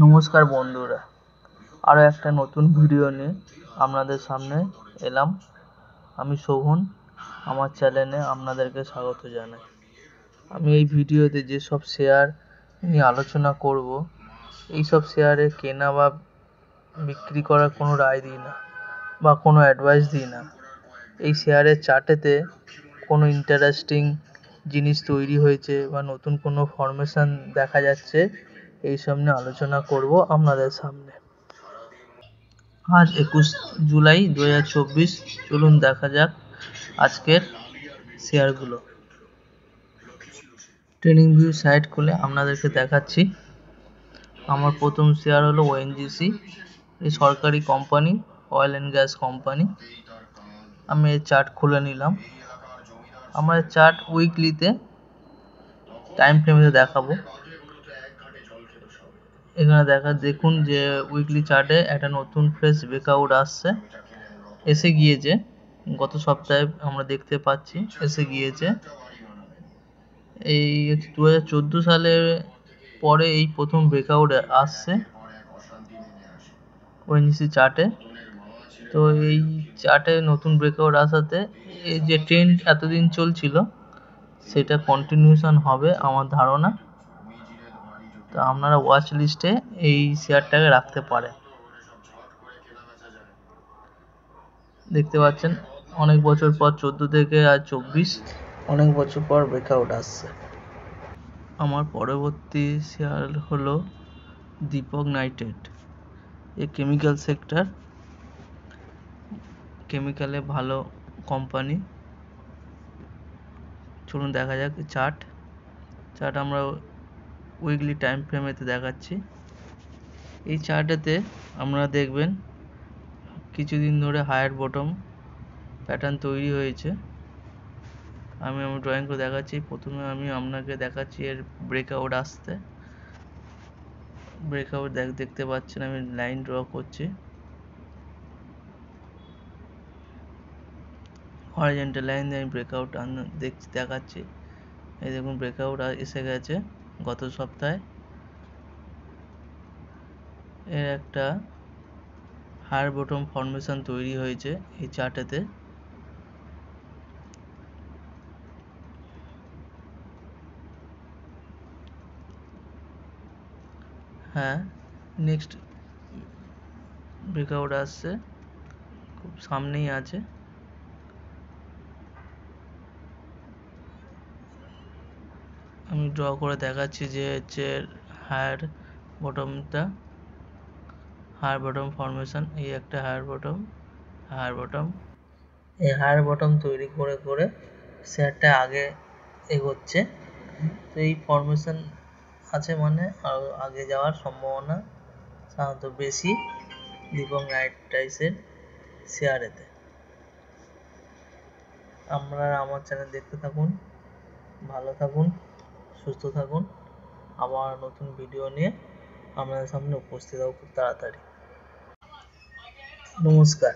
নমস্কার বন্ধুরা, আরও একটা নতুন ভিডিও নিয়ে আপনাদের সামনে এলাম। আমি শোভন, আমার চ্যানেলে আপনাদেরকে স্বাগত জানাই। আমি এই ভিডিওতে যেসব শেয়ার নিয়ে আলোচনা করব, এইসব শেয়ারে কেনা বা বিক্রি করার কোনো রায় দিই না বা কোনো অ্যাডভাইস দিই না। এই শেয়ারের চার্টেতে কোনো ইন্টারেস্টিং জিনিস তৈরি হয়েছে বা নতুন কোনো ফরমেশন দেখা যাচ্ছে, এইসব নিয়ে আলোচনা করব আপনাদের সামনে। আজ 21 জুলাই 2024। চলুন দেখা যাক আজকের শেয়ারগুলো। ট্রেডিং ভিউ সাইট খুলে আপনাদেরকে দেখাচ্ছি। আমার প্রথম শেয়ার হলো ওএনজিসি, এই সরকারি company, oil and gas company. আমি এর চার্ট খুলে নিলাম। আমরা চার্ট উইকলিতে টাইম ফ্রেমে দেখাবো। এখানে দেখুন যে উইকলি চার্টে একটা নতুন ফ্রেশ ব্রেকআউট এসে গিয়েছে। গত সপ্তাহে আমরা দেখতে পাচ্ছি এসে গিয়েছে। এই 2014 সালের পরে এই প্রথম ব্রেকআউট আসছে ওএনজিসি চার্টে। তো এই চার্টে নতুন ব্রেকআউট আসাতে এই যে ট্রেন্ড এতদিন চলছিল সেটা কন্টিনিউশন হবে আমার ধারণা। তো আপনারা ওয়াচ লিস্টে এই শেয়ারটাকে রাখতে পারেন। দেখতে পাচ্ছেন অনেক বছর পর 14 থেকে আজ 24, অনেক বছর পর ব্রেকআউট আসছে। আমার পরবর্তী শেয়ার হলো দীপক নাইট্রেট। এই কেমিক্যাল সেক্টর, কেমিক্যালে ভালো কোম্পানি। চলুন দেখা যাক চার্ট আমরা উইকলি টাইম ফ্রেমেতে দেখাচ্ছি। এই চার্টেতে আপনারা দেখবেন কিছুদিন ধরে হায়ার বটম প্যাটার্ন তৈরি হয়েছে। আমি ড্রয়িং করে দেখাচ্ছি। প্রথমে আমি আপনাকে দেখাচ্ছি এর ব্রেকআউট আসতে। ব্রেকআউট দেখতে পাচ্ছেন, আমি লাইন ড্র করছি। হরিজন্টাল লাইন দিয়ে আমি ব্রেকআউট দেখাচ্ছি। এই দেখুন ব্রেকআউট এসে গেছে গত সপ্তাহে। এর একটা হায়ার বটম ফর্মেশন তৈরি হয়েছে এই চার্টেতে। হ্যাঁ, নেক্সট ব্রেকআউট আসছে, খুব সামনেই আছে। আমি ড্র করে দেখাচ্ছি যে হচ্ছে হায়ার বটম ফর্মেশন। এই একটা হায়ার বটম এই হায়ার বটম তৈরি করে করে শেয়ারটা আগে এগোচ্ছে। তো এই ফর্মেশন আছে মানে আরো আগে যাওয়ার সম্ভাবনা সাধারণত বেশি দীপক নাইট্রাইটসের শেয়ারেতে। আপনারা আমার চ্যানেল দেখতে থাকুন, ভালো থাকুন, সুস্থ থাকুন। আবার নতুন ভিডিও নিয়ে আপনাদের সামনে উপস্থিত হব খুব তাড়াতাড়ি। নমস্কার।